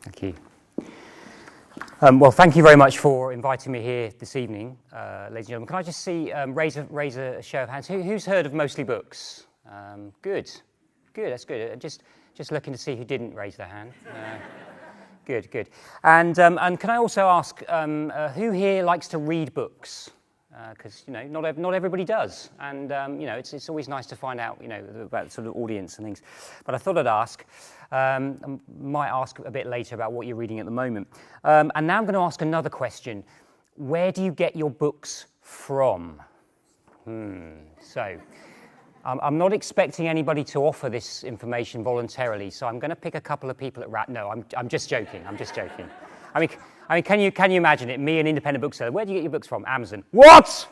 Thank you. Well, thank you very much for inviting me here this evening, ladies and gentlemen. Can I just see, raise a show of hands. Who's heard of Mostly Books? Good, that's good. Just looking to see who didn't raise their hand. Good. And can I also ask, who here likes to read books? Because not everybody does, and it's always nice to find out about sort of audience and things. But I thought I'd ask. I might ask a bit later about what you're reading at the moment. And now I'm going to ask another question: where do you get your books from? So I'm not expecting anybody to offer this information voluntarily. So I'm going to pick a couple of people at No, I'm just joking. I mean, can you imagine it? Me, an independent bookseller. Where do you get your books from? Amazon. What?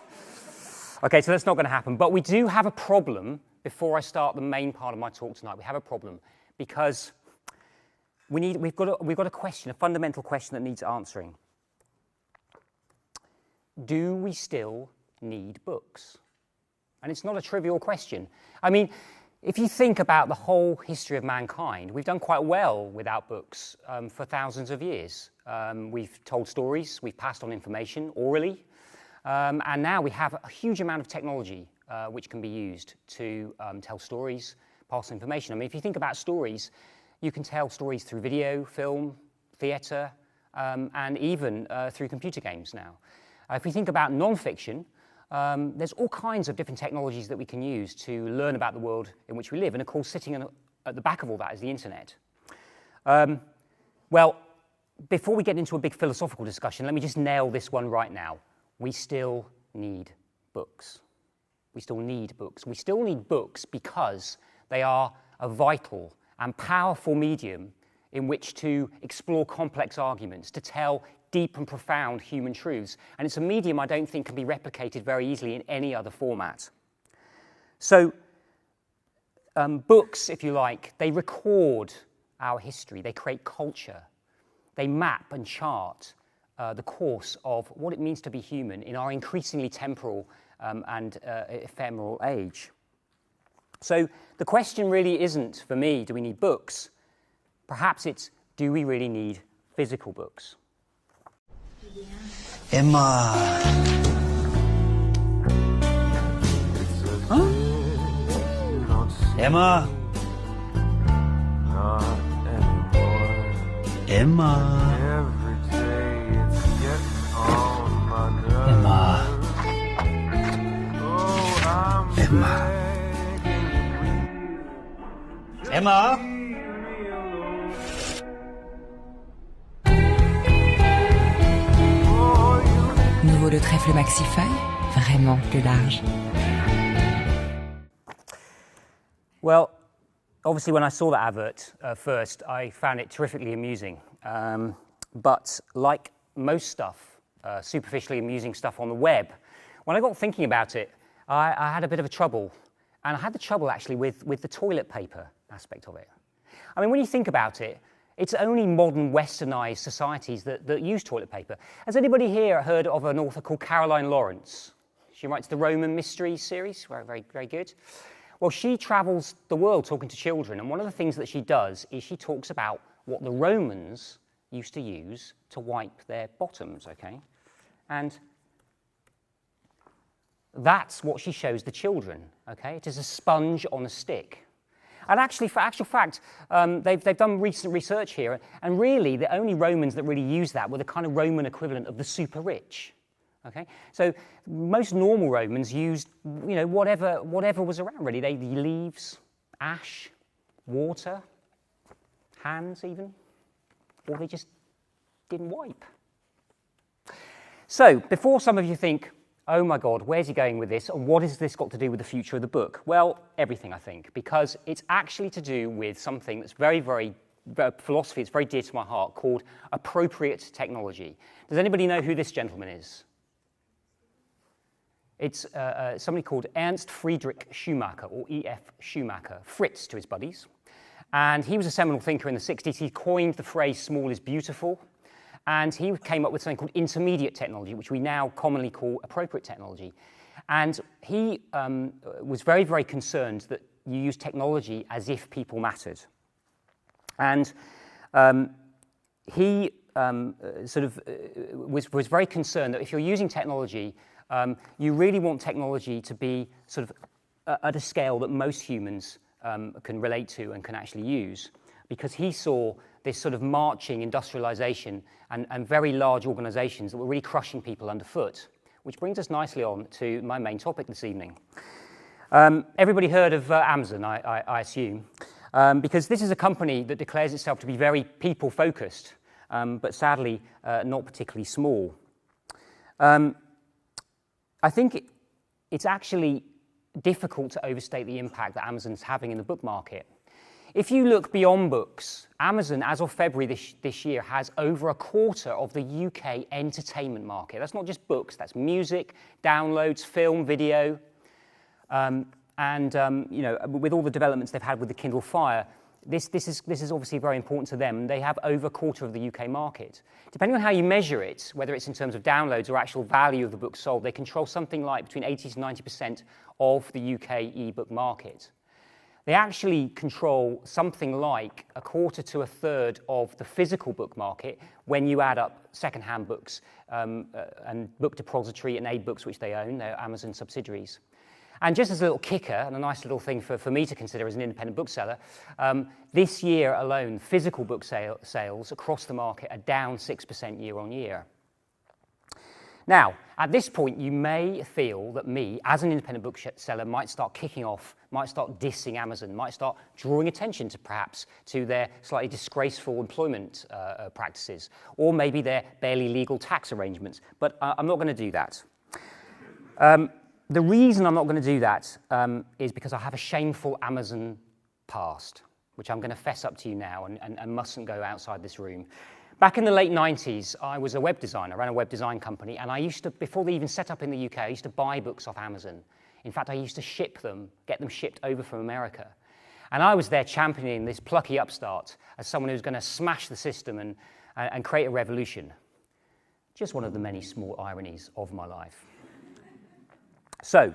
Okay, so that's not going to happen. But we do have a problem. Before I start the main part of my talk tonight, we have a problem because we've got a question, a fundamental question that needs answering. Do we still need books? And it's not a trivial question. I mean, if you think about the whole history of mankind, we've done quite well without books for thousands of years. We've told stories, we've passed on information orally, and now we have a huge amount of technology which can be used to tell stories, pass on information. I mean, if you think about stories, you can tell stories through video, film, theatre, and even through computer games now. If we think about non-fiction, there's all kinds of different technologies that we can use to learn about the world in which we live. And of course, sitting at the back of all that is the internet. Well, before we get into a big philosophical discussion, let me just nail this one right now. We still need books. We still need books. We still need books because they are a vital and powerful medium in which to explore complex arguments, to tell deep and profound human truths. And it's a medium I don't think can be replicated very easily in any other format. So books, if you like, they record our history, they create culture, they map and chart the course of what it means to be human in our increasingly temporal and ephemeral age. So the question really isn't, for me, do we need books? Perhaps it's, do we really need physical books? Emma. Huh? Emma. Emma. Emma. Emma. Emma. Nouveau le trèfle maxifeuille, vraiment plus large. Well, obviously when I saw that advert first, I found it terrifically amusing. But like most stuff, superficially amusing stuff on the web, when I got thinking about it, I had a bit of a trouble. And I had the trouble actually with the toilet paper aspect of it. I mean, when you think about it, it's only modern westernized societies that use toilet paper. Has anybody here heard of an author called Caroline Lawrence? She writes the Roman Mysteries series, very, very good. Well, she travels the world talking to children, and one of the things that she does is she talks about what the Romans used to use to wipe their bottoms, okay? And that's what she shows the children, okay? It is a sponge on a stick. And actually, for actual fact, they've done recent research here, and really the only Romans that really used that were the kind of Roman equivalent of the super rich. Okay, so most normal Romans used, whatever was around really. They leaves, ash, water, hands even, or they just didn't wipe. So before some of you think, oh my God, where's he going with this? And what has this got to do with the future of the book? Well, everything, I think, because it's actually to do with something that's very, very philosophy. It's very dear to my heart, called appropriate technology. Does anybody know who this gentleman is? It's somebody called Ernst Friedrich Schumacher, or E.F. Schumacher, Fritz to his buddies. And he was a seminal thinker in the 60s. He coined the phrase small is beautiful. And he came up with something called intermediate technology, which we now commonly call appropriate technology. And he was very, very concerned that you use technology as if people mattered. And he was very concerned that if you're using technology, you really want technology to be sort of at a scale that most humans can relate to and can actually use, because he saw this sort of marching industrialization and very large organizations that were really crushing people underfoot, which brings us nicely on to my main topic this evening. Everybody heard of Amazon, I assume, because this is a company that declares itself to be very people-focused, but sadly not particularly small. I think it's actually difficult to overstate the impact that Amazon's having in the book market. If you look beyond books, Amazon, as of February this year, has over a quarter of the UK entertainment market. That's not just books, that's music, downloads, film, video. With all the developments they've had with the Kindle Fire, this is obviously very important to them. They have over a quarter of the UK market. Depending on how you measure it, whether it's in terms of downloads or actual value of the book sold, they control something like between 80 to 90% of the UK e-book market. They actually control something like a quarter to a third of the physical book market when you add up second-hand books and Book Depository and Aid Books, which they own. They're Amazon subsidiaries. And just as a little kicker, and a nice little thing for me to consider as an independent bookseller, this year alone, physical book sales across the market are down 6% year on year. Now, at this point, you may feel that me, as an independent bookseller, might start kicking off, might start dissing Amazon, might start drawing attention to perhaps to their slightly disgraceful employment practices, or maybe their barely legal tax arrangements. But I'm not going to do that. The reason I'm not going to do that is because I have a shameful Amazon past, which I'm going to fess up to you now and mustn't go outside this room. Back in the late 90s, I was a web designer. I ran a web design company, and I used to, before they even set up in the UK, I used to buy books off Amazon. In fact, I used to ship them, get them shipped over from America. And I was there championing this plucky upstart as someone who's going to smash the system and create a revolution. Just one of the many small ironies of my life. So,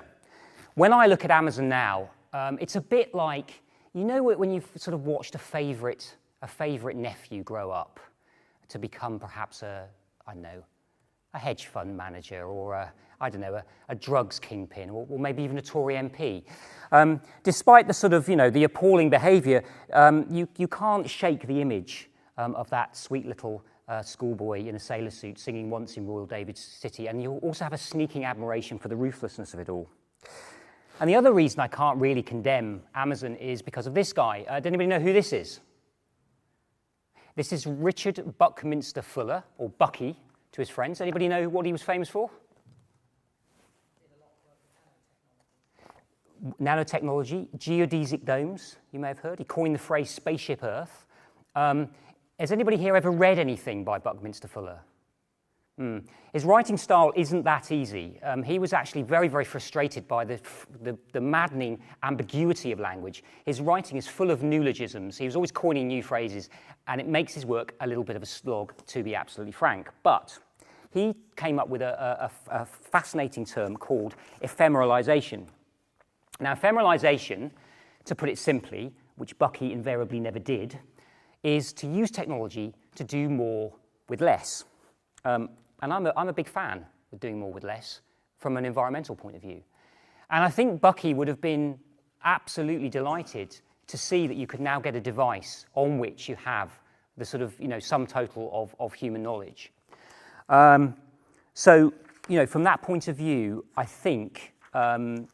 when I look at Amazon now, it's a bit like, you know, when you've sort of watched a favourite nephew grow up to become perhaps a hedge fund manager or a drugs kingpin or maybe even a Tory MP. Despite the sort of, the appalling behaviour, you can't shake the image of that sweet little schoolboy in a sailor suit singing Once in Royal David's City, and you also have a sneaking admiration for the ruthlessness of it all. And the other reason I can't really condemn Amazon is because of this guy. Does anybody know who this is? This is Richard Buckminster Fuller, or Bucky to his friends. Anybody know what he was famous for? Nanotechnology, geodesic domes, you may have heard. He coined the phrase Spaceship Earth. Has anybody here ever read anything by Buckminster Fuller? His writing style isn't that easy. He was actually very, very frustrated by the maddening ambiguity of language. His writing is full of neologisms. He was always coining new phrases, and it makes his work a little bit of a slog, to be absolutely frank. But he came up with a fascinating term called ephemeralization. Now, ephemeralization, to put it simply, which Bucky invariably never did, is to use technology to do more with less. And I'm a big fan of doing more with less from an environmental point of view. And I think Bucky would have been absolutely delighted to see that you could now get a device on which you have the sort of, sum total of human knowledge. So, from that point of view, I think you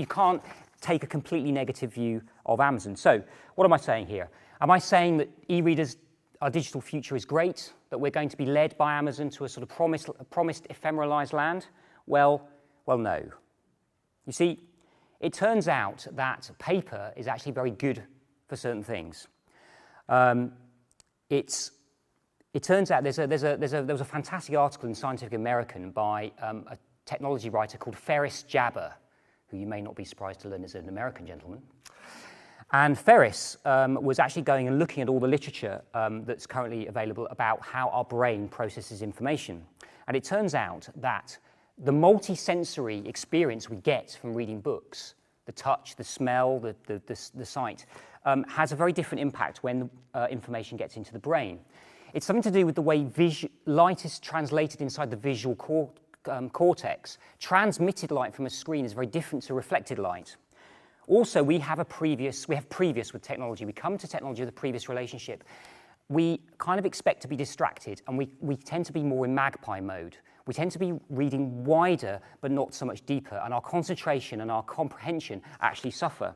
can't take a completely negative view of Amazon. So, what am I saying here? Am I saying that e-readers, our digital future is great, that we're going to be led by Amazon to a sort of promised ephemeralized land? Well, no. You see, it turns out that paper is actually very good for certain things. It turns out there was a fantastic article in Scientific American by a technology writer called Ferris Jabber, who you may not be surprised to learn is an American gentleman. And Ferris was actually going and looking at all the literature that's currently available about how our brain processes information. And it turns out that the multi-sensory experience we get from reading books, the touch, the smell, the sight, has a very different impact when information gets into the brain. It's something to do with the way light is translated inside the visual cortex. Transmitted light from a screen is very different to reflected light. Also, we have previous with technology. We come to technology with a previous relationship. We kind of expect to be distracted, and we tend to be more in magpie mode. We tend to be reading wider, but not so much deeper, and our concentration and our comprehension actually suffer.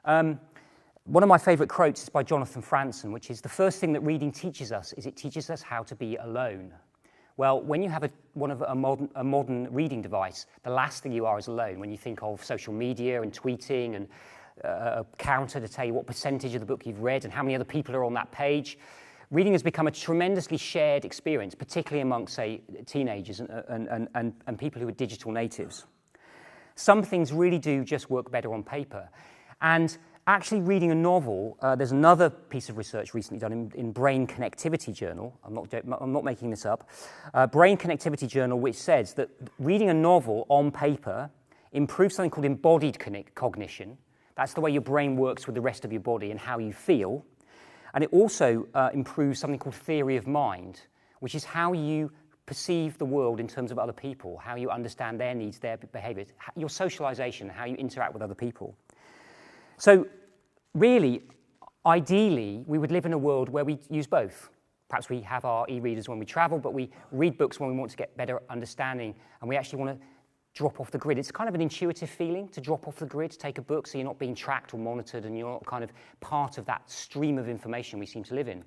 One of my favourite quotes is by Jonathan Franzen, which is, the first thing that reading teaches us is it teaches us how to be alone. Well, when you have a modern reading device, the last thing you are is alone. When you think of social media and tweeting and a counter to tell you what percentage of the book you've read and how many other people are on that page, reading has become a tremendously shared experience, particularly amongst, say, teenagers and people who are digital natives. Some things really do just work better on paper. And actually reading a novel, there's another piece of research recently done in Brain Connectivity Journal, I'm not making this up, Brain Connectivity Journal, which says that reading a novel on paper improves something called embodied cognition. That's the way your brain works with the rest of your body and how you feel. And it also improves something called theory of mind, which is how you perceive the world in terms of other people, how you understand their needs, their behaviours, your socialisation, how you interact with other people. So really, ideally, we would live in a world where we use both. Perhaps we have our e-readers when we travel, but we read books when we want to get better understanding, and we actually want to drop off the grid. It's kind of an intuitive feeling to drop off the grid, to take a book so you're not being tracked or monitored and you're not kind of part of that stream of information we seem to live in.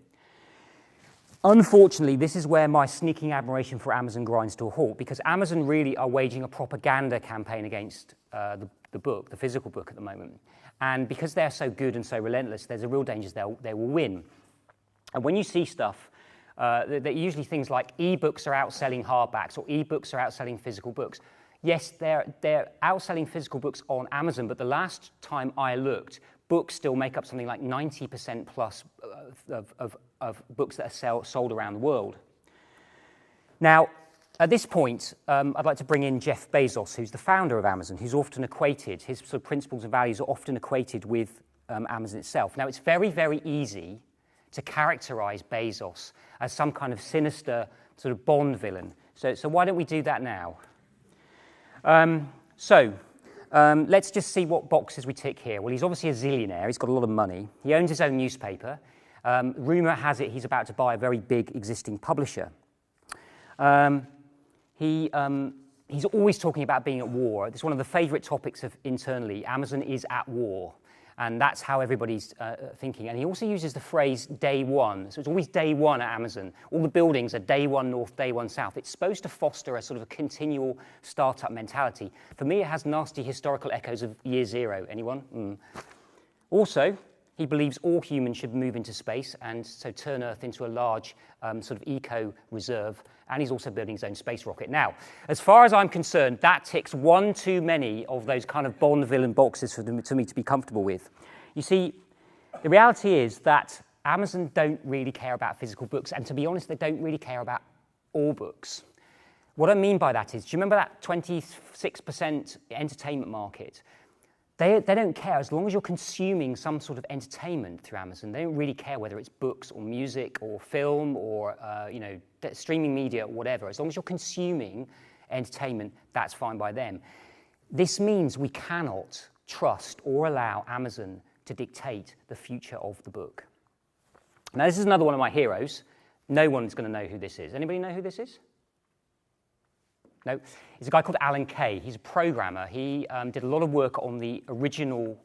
Unfortunately, this is where my sneaking admiration for Amazon grinds to a halt, because Amazon really are waging a propaganda campaign against the book, the physical book at the moment. And because they're so good and so relentless, there's a real danger they will win. And when you see stuff, they're usually things like e-books are outselling hardbacks or e-books are outselling physical books. Yes, they're outselling physical books on Amazon, but the last time I looked, books still make up something like 90% plus of books that are sold around the world. Now, at this point, I'd like to bring in Jeff Bezos, who's the founder of Amazon, who's often equated, his sort of principles and values are often equated with Amazon itself. Now, it's very, very easy to characterize Bezos as some kind of sinister sort of Bond villain. So why don't we do that now? Let's just see what boxes we tick here. Well, he's obviously a zillionaire. He's got a lot of money. He owns his own newspaper. Rumour has it he's about to buy a very big existing publisher. He's always talking about being at war. It's one of the favourite topics internally. Amazon is at war. And that's how everybody's thinking. And he also uses the phrase day one. So it's always day one at Amazon. All the buildings are day one north, day one south. It's supposed to foster a sort of a continual startup mentality. For me, it has nasty historical echoes of year zero. Anyone? Also, he believes all humans should move into space and so turn Earth into a large sort of eco-reserve. And he's also building his own space rocket. Now, as far as I'm concerned, that ticks one too many of those kind of Bond villain boxes for me to be comfortable with. You see, the reality is that Amazon don't really care about physical books. And to be honest, they don't really care about all books. What I mean by that is, do you remember that 26% entertainment market? They don't care as long as you're consuming some sort of entertainment through Amazon. They don't really care whether it's books or music or film or streaming media or whatever. As long as you're consuming entertainment, that's fine by them. This means we cannot trust or allow Amazon to dictate the future of the book. Now, this is another one of my heroes. No one's going to know who this is. Anybody know who this is? No, it's a guy called Alan Kay. He's a programmer. He did a lot of work on the original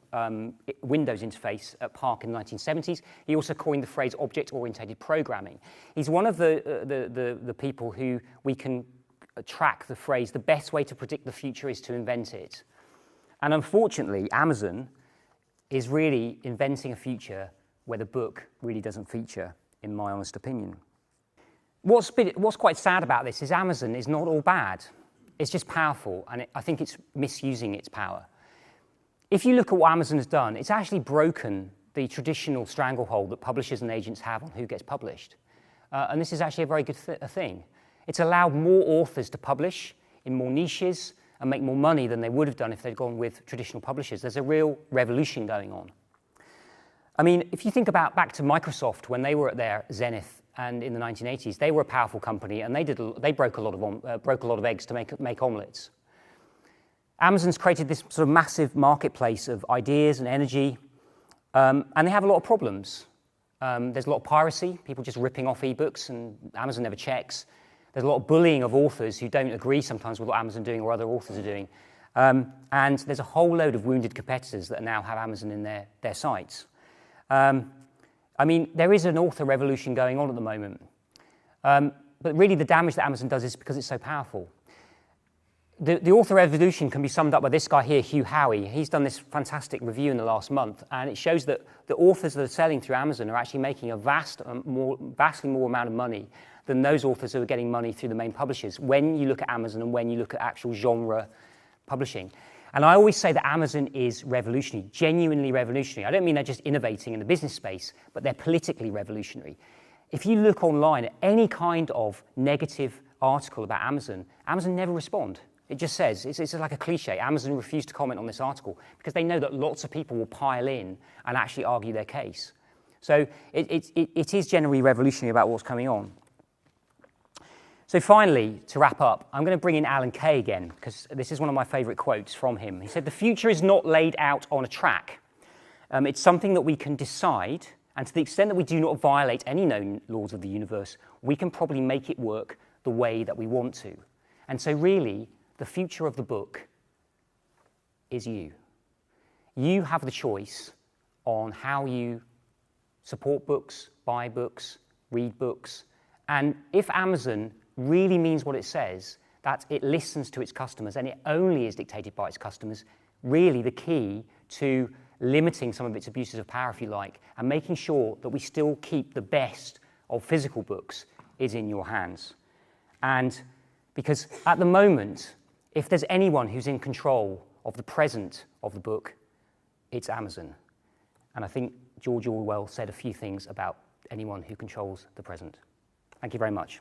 Windows interface at PARC in the 1970s. He also coined the phrase object-oriented programming. He's one of the people who we can track the phrase, the best way to predict the future is to invent it. And unfortunately, Amazon is really inventing a future where the book really doesn't feature, in my honest opinion. What's quite sad about this is Amazon is not all bad. It's just powerful, and I think it's misusing its power. If you look at what Amazon has done, it's actually broken the traditional stranglehold that publishers and agents have on who gets published. And this is actually a very good thing. It's allowed more authors to publish in more niches and make more money than they would have done if they'd gone with traditional publishers. There's a real revolution going on. I mean, if you think about back to Microsoft when they were at their zenith and in the 1980s, they were a powerful company and they broke a lot of eggs to make omelettes. Amazon's created this sort of massive marketplace of ideas and energy, and they have a lot of problems. There's a lot of piracy, people just ripping off ebooks, and Amazon never checks. There's a lot of bullying of authors who don't agree sometimes with what Amazon's doing or other authors are doing. And there's a whole load of wounded competitors that now have Amazon in their sights. I mean, there is an author revolution going on at the moment. But really the damage that Amazon does is because it's so powerful. The author revolution can be summed up by this guy here, Hugh Howey. He's done this fantastic review in the last month, and it shows that the authors that are selling through Amazon are actually making a vastly more amount of money than those authors who are getting money through the main publishers when you look at Amazon and when you look at actual genre publishing. And I always say that Amazon is revolutionary, genuinely revolutionary. I don't mean they're just innovating in the business space, but they're politically revolutionary. If you look online at any kind of negative article about Amazon, Amazon never respond. It just says, it's like a cliche, Amazon refused to comment on this article because they know that lots of people will pile in and actually argue their case. So it is generally revolutionary about what's coming on. So finally, to wrap up, I'm going to bring in Alan Kay again, because this is one of my favourite quotes from him. He said, "The future is not laid out on a track. It's something that we can decide, and to the extent that we do not violate any known laws of the universe, we can probably make it work the way that we want to." And so really, the future of the book is you. You have the choice on how you support books, buy books, read books. And if Amazon really means what it says, that it listens to its customers and it only is dictated by its customers, really the key to limiting some of its abuses of power, if you like, and making sure that we still keep the best of physical books is in your hands. And because at the moment, if there's anyone who's in control of the present of the book, it's Amazon. And I think George Orwell said a few things about anyone who controls the present. Thank you very much.